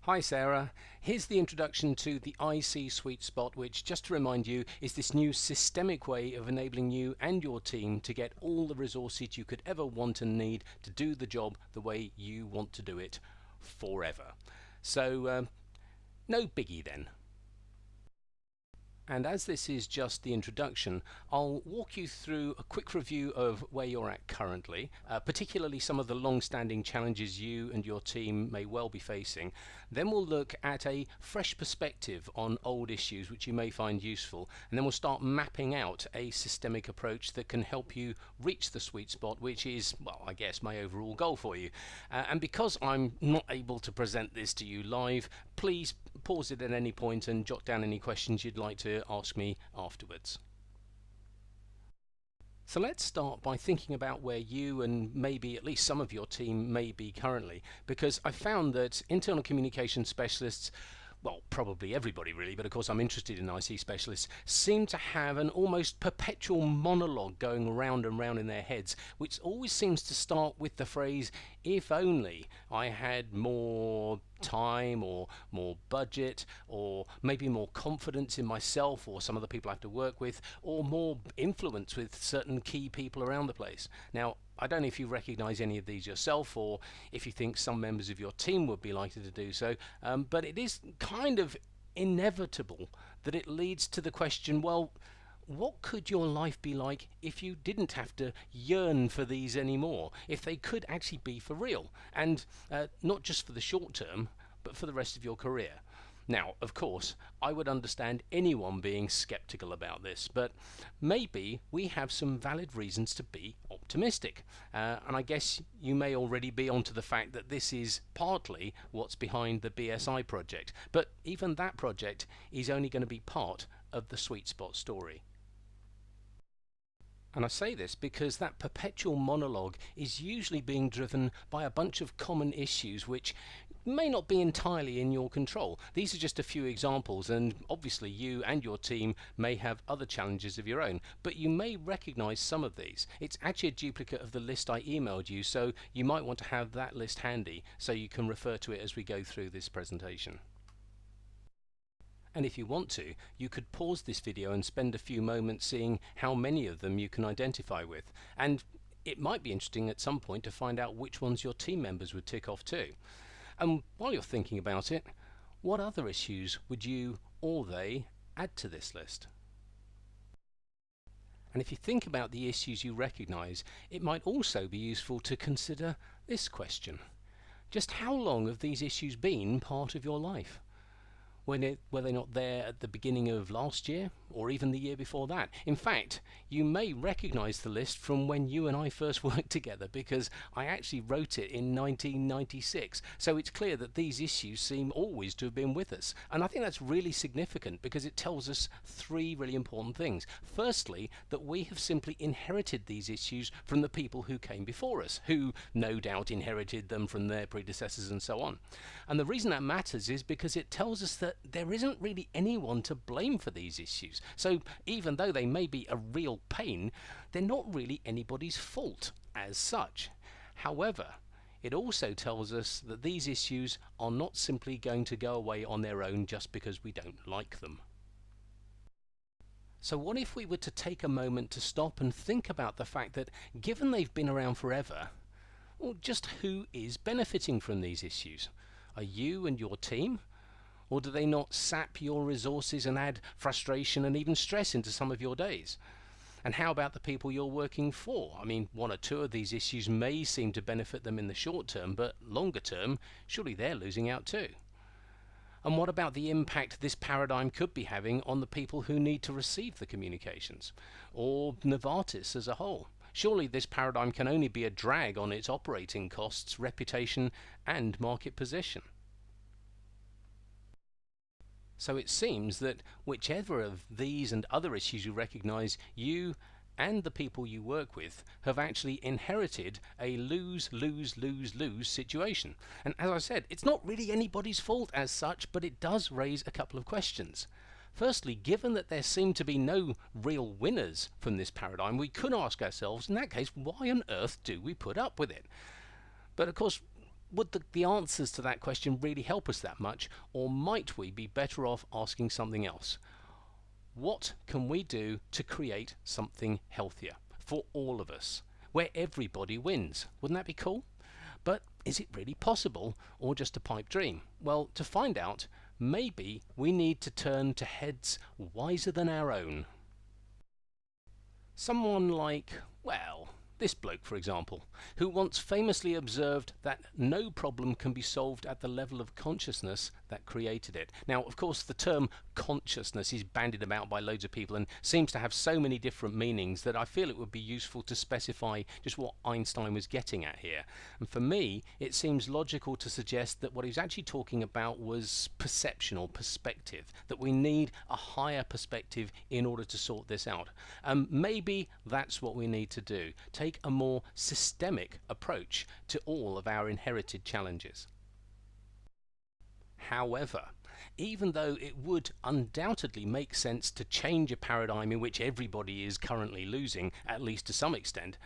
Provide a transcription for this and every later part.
Hi Sarah, here's the introduction to the IC Sweet Spot, which, just to remind you, is this new systemic way of enabling you and your team to get all the resources you could ever want and need to do the job the way you want to do it forever. So, no biggie then. And as this is just the introduction, I'll walk you through a quick review of where you're at currently, particularly some of the long-standing challenges you and your team may well be facing. Then we'll look at a fresh perspective on old issues which you may find useful, and then we'll start mapping out a systemic approach that can help you reach the sweet spot, which is, well, I guess my overall goal for you. And because I'm not able to present this to you live, please pause it at any point and jot down any questions you'd like to ask me afterwards. So let's start by thinking about where you and maybe at least some of your team may be currently, because I found that internal communication specialists, well, probably everybody really, but of course I'm interested in IC specialists, seem to have an almost perpetual monologue going round and round in their heads, which always seems to start with the phrase, if only I had more time or more budget or maybe more confidence in myself or some of the people I have to work with, or more influence with certain key people around the place. Now, I don't know if you recognize any of these yourself or if you think some members of your team would be likely to do so, but it is kind of inevitable that it leads to the question, well, what could your life be like if you didn't have to yearn for these anymore, if they could actually be for real, and not just for the short term, but for the rest of your career? Now, of course, I would understand anyone being skeptical about this, but maybe we have some valid reasons to be optimistic. And I guess you may already be onto the fact that this is partly what's behind the BSI project, but even that project is only going to be part of the sweet spot story. And I say this because that perpetual monologue is usually being driven by a bunch of common issues which may not be entirely in your control. These are just a few examples, and obviously you and your team may have other challenges of your own, but you may recognize some of these. It's actually a duplicate of the list I emailed you, so you might want to have that list handy so you can refer to it as we go through this presentation. And if you want to, you could pause this video and spend a few moments seeing how many of them you can identify with. And it might be interesting at some point to find out which ones your team members would tick off too. And while you're thinking about it, what other issues would you or they add to this list? And if you think about the issues you recognize, it might also be useful to consider this question. Just how long have these issues been part of your life? Were they not there at the beginning of last year, or even the year before that? In fact, you may recognize the list from when you and I first worked together, because I actually wrote it in 1996. So it's clear that these issues seem always to have been with us. And I think that's really significant because it tells us three really important things. Firstly, that we have simply inherited these issues from the people who came before us, who no doubt inherited them from their predecessors and so on. And the reason that matters is because it tells us that there isn't really anyone to blame for these issues. So even though they may be a real pain, they're not really anybody's fault as such. However, it also tells us that these issues are not simply going to go away on their own just because we don't like them. So what if we were to take a moment to stop and think about the fact that, given they've been around forever, well, just who is benefiting from these issues? Are you and your team? Or do they not sap your resources and add frustration and even stress into some of your days? And how about the people you're working for? I mean, one or two of these issues may seem to benefit them in the short term, but longer term, surely they're losing out too. And what about the impact this paradigm could be having on the people who need to receive the communications? Or Novartis as a whole? Surely this paradigm can only be a drag on its operating costs, reputation, and market position. So it seems that whichever of these and other issues you recognize, you and the people you work with have actually inherited a lose-lose-lose-lose situation. And as I said, it's not really anybody's fault as such, but it does raise a couple of questions. Firstly, given that there seem to be no real winners from this paradigm, we could ask ourselves, in that case, why on earth do we put up with it? But of course, would the answers to that question really help us that much, or might we be better off asking something else? What can we do to create something healthier for all of us, where everybody wins? Wouldn't that be cool? But is it really possible, or just a pipe dream? Well, to find out, maybe we need to turn to heads wiser than our own. Someone like, well, this bloke, for example, who once famously observed that no problem can be solved at the level of consciousness that created it. Now, of course, the term consciousness is bandied about by loads of people and seems to have so many different meanings that I feel it would be useful to specify just what Einstein was getting at here. And for me, it seems logical to suggest that what he was actually talking about was perception or perspective, that we need a higher perspective in order to sort this out. Maybe that's what we need to do. Take a more systemic approach to all of our inherited challenges. However, even though it would undoubtedly make sense to change a paradigm in which everybody is currently losing, at least to some extent,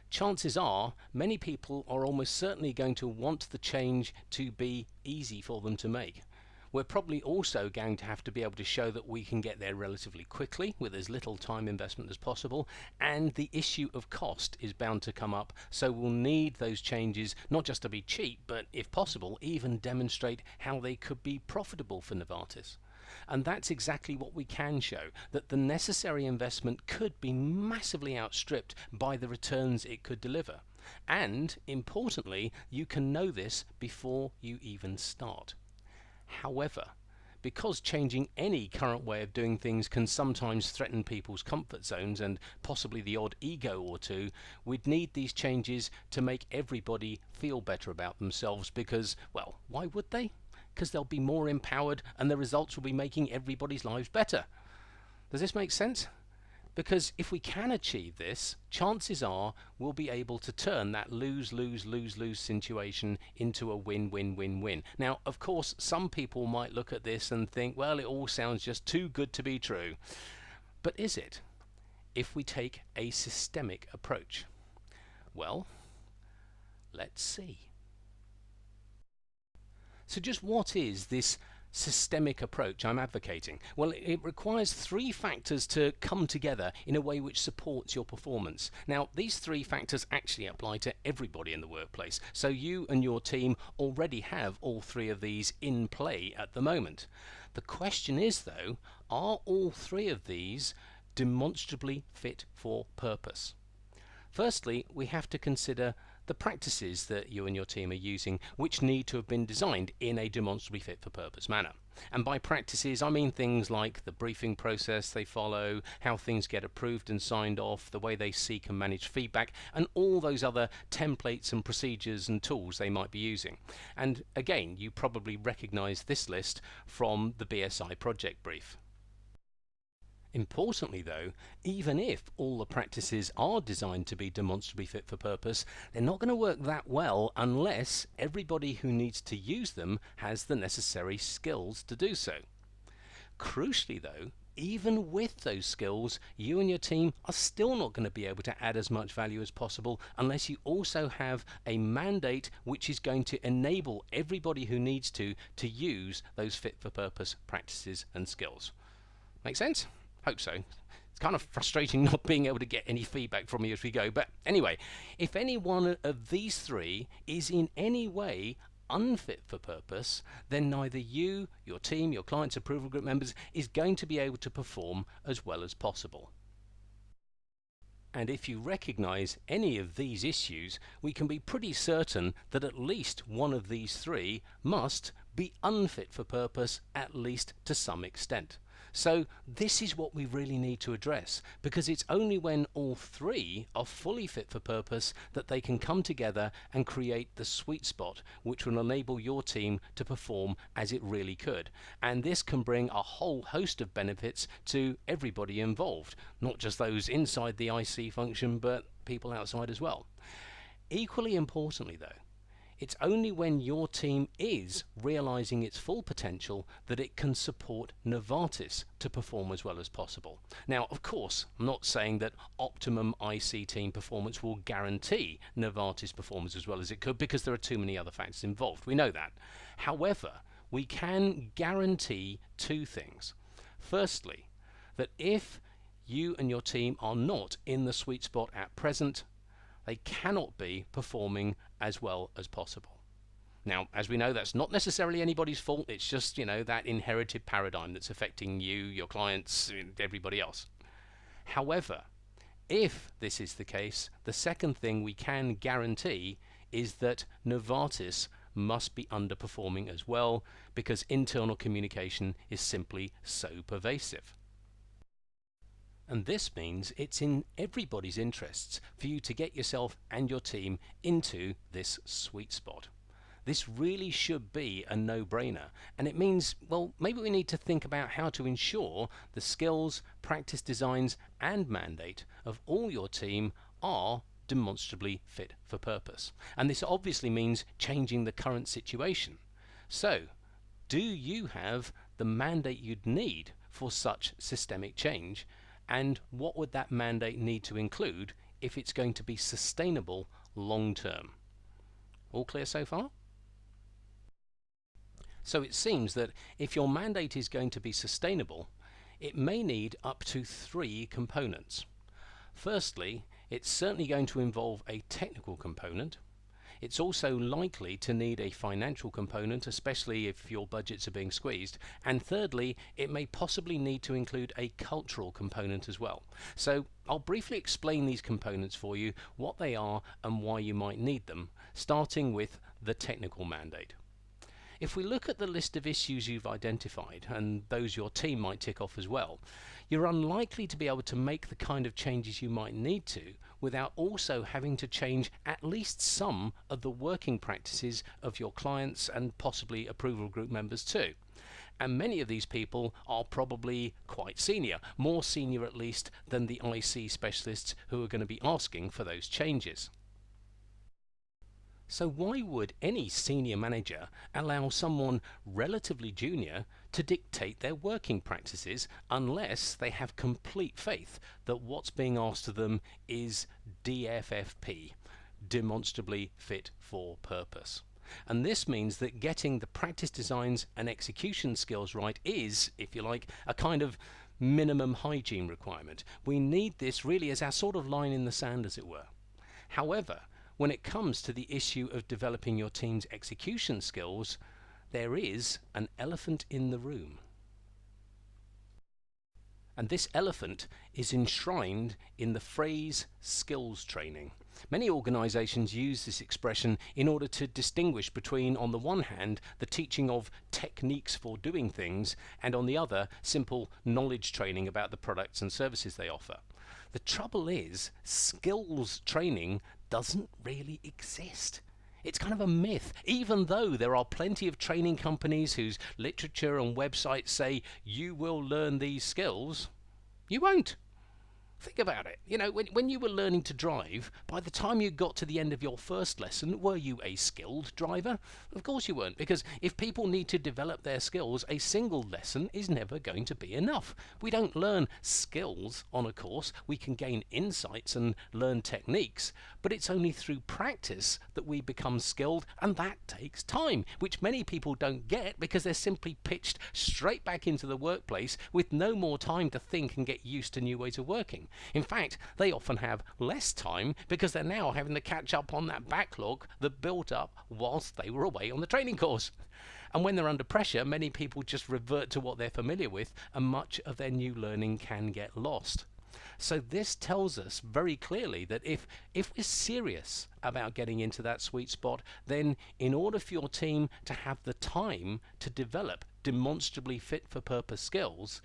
chances are many people are almost certainly going to want the change to be easy for them to make. We're probably also going to have to be able to show that we can get there relatively quickly with as little time investment as possible, and the issue of cost is bound to come up, so we'll need those changes not just to be cheap, but if possible even demonstrate how they could be profitable for Novartis. And that's exactly what we can show, that the necessary investment could be massively outstripped by the returns it could deliver. And importantly, you can know this before you even start. However, because changing any current way of doing things can sometimes threaten people's comfort zones and possibly the odd ego or two, we'd need these changes to make everybody feel better about themselves because, well, why would they? Because they'll be more empowered and the results will be making everybody's lives better. Does this make sense? Because if we can achieve this, chances are we'll be able to turn that lose-lose-lose-lose situation into a win-win-win-win. Now, of course, some people might look at this and think, well, it all sounds just too good to be true. But is it? If we take a systemic approach? Well, let's see. So just what is this systemic approach I'm advocating? Well, it requires three factors to come together in a way which supports your performance. Now, these three factors actually apply to everybody in the workplace, so you and your team already have all three of these in play at the moment. The question is, though, are all three of these demonstrably fit for purpose? Firstly, we have to consider the practices that you and your team are using, which need to have been designed in a demonstrably fit for purpose manner. And by practices, I mean things like the briefing process they follow, how things get approved and signed off, the way they seek and manage feedback, and all those other templates and procedures and tools they might be using. And again, you probably recognize this list from the BSI project brief. Importantly though, even if all the practices are designed to be demonstrably fit for purpose, they're not going to work that well unless everybody who needs to use them has the necessary skills to do so. Crucially though, even with those skills, you and your team are still not going to be able to add as much value as possible unless you also have a mandate which is going to enable everybody who needs to use those fit for purpose practices and skills. Make sense? Hope so. It's kind of frustrating not being able to get any feedback from you as we go. But anyway, if any one of these three is in any way unfit for purpose, then neither you, your team, your clients, approval group members is going to be able to perform as well as possible. And if you recognize any of these issues, we can be pretty certain that at least one of these three must be unfit for purpose, at least to some extent. So this is what we really need to address, because it's only when all three are fully fit for purpose that they can come together and create the sweet spot which will enable your team to perform as it really could. And this can bring a whole host of benefits to everybody involved, not just those inside the IC function, but people outside as well. Equally importantly though, It's only when your team is realizing its full potential that it can support Novartis to perform as well as possible. Now, of course, I'm not saying that optimum IC team performance will guarantee Novartis performance as well as it could, because there are too many other factors involved. We know that. However, we can guarantee two things. Firstly, that if you and your team are not in the sweet spot at present, they cannot be performing as well as possible. Now, as we know, that's not necessarily anybody's fault. It's just, that inherited paradigm that's affecting you, your clients, and everybody else. However, if this is the case, the second thing we can guarantee is that Novartis must be underperforming as well, because internal communication is simply so pervasive. And this means it's in everybody's interests for you to get yourself and your team into this sweet spot. This really should be a no-brainer, and it means, well, maybe we need to think about how to ensure the skills, practice designs and mandate of all your team are demonstrably fit for purpose. And this obviously means changing the current situation. So, do you have the mandate you'd need for such systemic change? And what would that mandate need to include if it's going to be sustainable long term? All clear so far? So it seems that if your mandate is going to be sustainable, it may need up to 3 components. Firstly, it's certainly going to involve a technical component. It's also likely to need a financial component, especially if your budgets are being squeezed. And thirdly, it may possibly need to include a cultural component as well. So I'll briefly explain these components for you, what they are and why you might need them, starting with the technical mandate. If we look at the list of issues you've identified, and those your team might tick off as well, you're unlikely to be able to make the kind of changes you might need to without also having to change at least some of the working practices of your clients and possibly approval group members too. And many of these people are probably quite senior, more senior at least than the IC specialists who are going to be asking for those changes. So why would any senior manager allow someone relatively junior to dictate their working practices unless they have complete faith that what's being asked of them is DFFP, demonstrably fit for purpose? And this means that getting the practice designs and execution skills right is, if you like, a kind of minimum hygiene requirement. We need this really as our sort of line in the sand, as it were. However, when it comes to the issue of developing your team's execution skills, there is an elephant in the room. And this elephant is enshrined in the phrase skills training. Many organizations use this expression in order to distinguish between, on the one hand, the teaching of techniques for doing things, and on the other, simple knowledge training about the products and services they offer. The trouble is, skills training doesn't really exist. It's kind of a myth, even though there are plenty of training companies whose literature and websites say you will learn these skills. You won't. Think about it. When you were learning to drive, by the time you got to the end of your first lesson, were you a skilled driver? Of course you weren't, because if people need to develop their skills, a single lesson is never going to be enough. We don't learn skills on a course. We can gain insights and learn techniques, but it's only through practice that we become skilled, and that takes time, which many people don't get because they're simply pitched straight back into the workplace with no more time to think and get used to new ways of working. In fact, they often have less time because they're now having to catch up on that backlog that built up whilst they were away on the training course. And when they're under pressure, many people just revert to what they're familiar with, and much of their new learning can get lost. So this tells us very clearly that if we're serious about getting into that sweet spot, then in order for your team to have the time to develop demonstrably fit for purpose skills,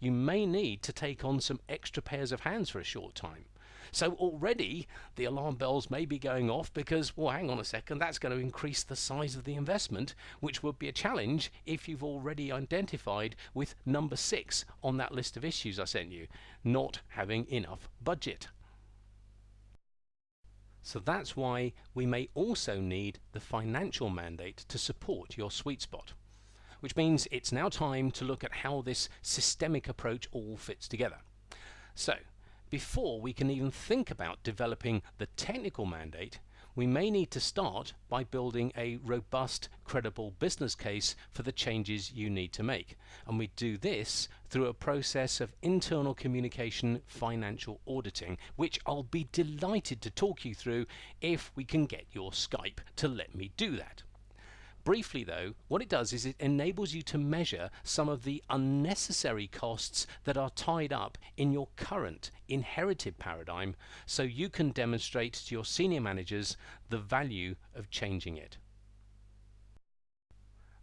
you may need to take on some extra pairs of hands for a short time. So already the alarm bells may be going off because, well, hang on a second, that's going to increase the size of the investment, which would be a challenge if you've already identified with number 6 on that list of issues I sent you, not having enough budget. So that's why we may also need the financial mandate to support your sweet spot, which means it's now time to look at how this systemic approach all fits together. So, before we can even think about developing the technical mandate, we may need to start by building a robust, credible business case for the changes you need to make. And we do this through a process of internal communication financial auditing, which I'll be delighted to talk you through if we can get your Skype to let me do that. Briefly though, what it does is it enables you to measure some of the unnecessary costs that are tied up in your current inherited paradigm, so you can demonstrate to your senior managers the value of changing it.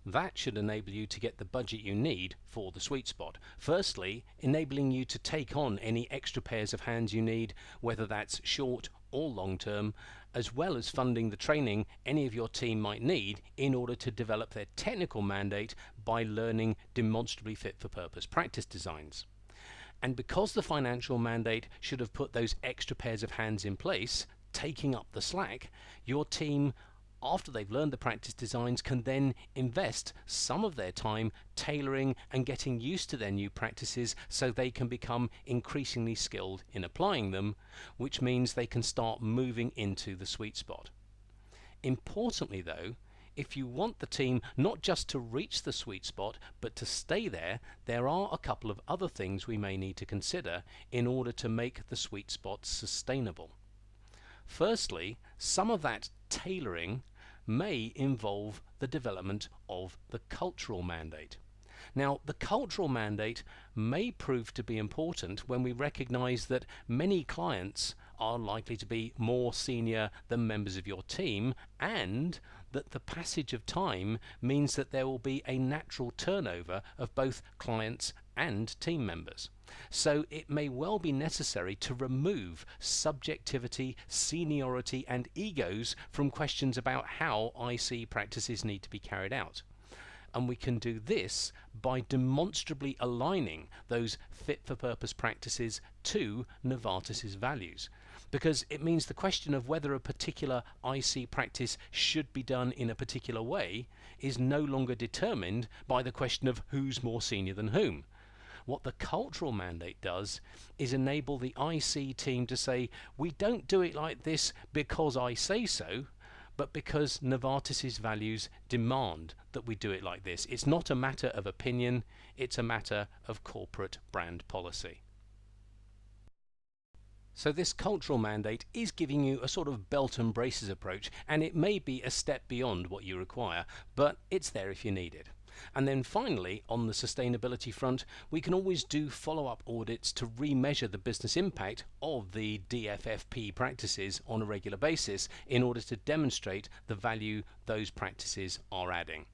That should enable you to get the budget you need for the sweet spot. Firstly, enabling you to take on any extra pairs of hands you need, whether that's short or long term, as well as funding the training any of your team might need in order to develop their technical mandate by learning demonstrably fit for purpose practice designs. And because the financial mandate should have put those extra pairs of hands in place, taking up the slack, your team, after they've learned the practice designs, can then invest some of their time tailoring and getting used to their new practices so they can become increasingly skilled in applying them, which means they can start moving into the sweet spot. Importantly though, if you want the team not just to reach the sweet spot but to stay there, there are a couple of other things we may need to consider in order to make the sweet spot sustainable. Firstly, some of that tailoring may involve the development of the cultural mandate. Now, the cultural mandate may prove to be important when we recognize that many clients are likely to be more senior than members of your team, and that the passage of time means that there will be a natural turnover of both clients and team members. So it may well be necessary to remove subjectivity, seniority and egos from questions about how IC practices need to be carried out. And we can do this by demonstrably aligning those fit-for-purpose practices to Novartis's values. Because it means the question of whether a particular IC practice should be done in a particular way is no longer determined by the question of who's more senior than whom. What the cultural mandate does is enable the IC team to say, we don't do it like this because I say so, but because Novartis's values demand that we do it like this. It's not a matter of opinion, it's a matter of corporate brand policy. So this cultural mandate is giving you a sort of belt and braces approach, and it may be a step beyond what you require, but it's there if you need it. And then finally, on the sustainability front, we can always do follow-up audits to remeasure the business impact of the DFFP practices on a regular basis in order to demonstrate the value those practices are adding.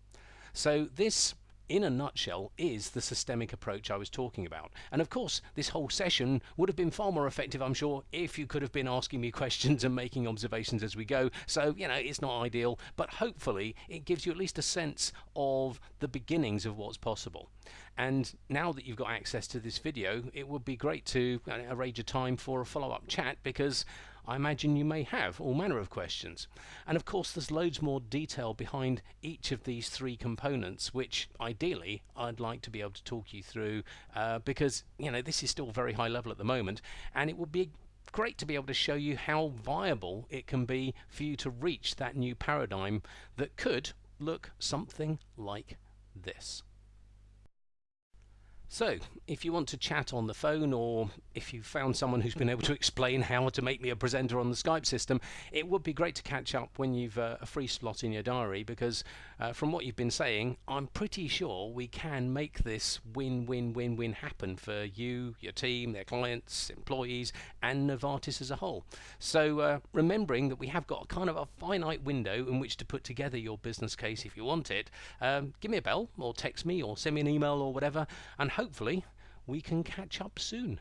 So this, in a nutshell, is the systemic approach I was talking about. And of course, this whole session would have been far more effective, I'm sure, if you could have been asking me questions and making observations as we go. So, it's not ideal, but hopefully it gives you at least a sense of the beginnings of what's possible. And now that you've got access to this video, it would be great to arrange a time for a follow-up chat, because I imagine you may have all manner of questions. And of course there's loads more detail behind each of these three components, which ideally I'd like to be able to talk you through, because this is still very high level at the moment, and it would be great to be able to show you how viable it can be for you to reach that new paradigm that could look something like this. So, if you want to chat on the phone, or if you found someone who's been able to explain how to make me a presenter on the Skype system, it would be great to catch up when you've a free slot in your diary, because from what you've been saying, I'm pretty sure we can make this win-win-win-win happen for you, your team, their clients, employees, and Novartis as a whole. So remembering that we have got kind of a finite window in which to put together your business case if you want it, give me a bell, or text me, or send me an email or whatever, and hopefully we can catch up soon.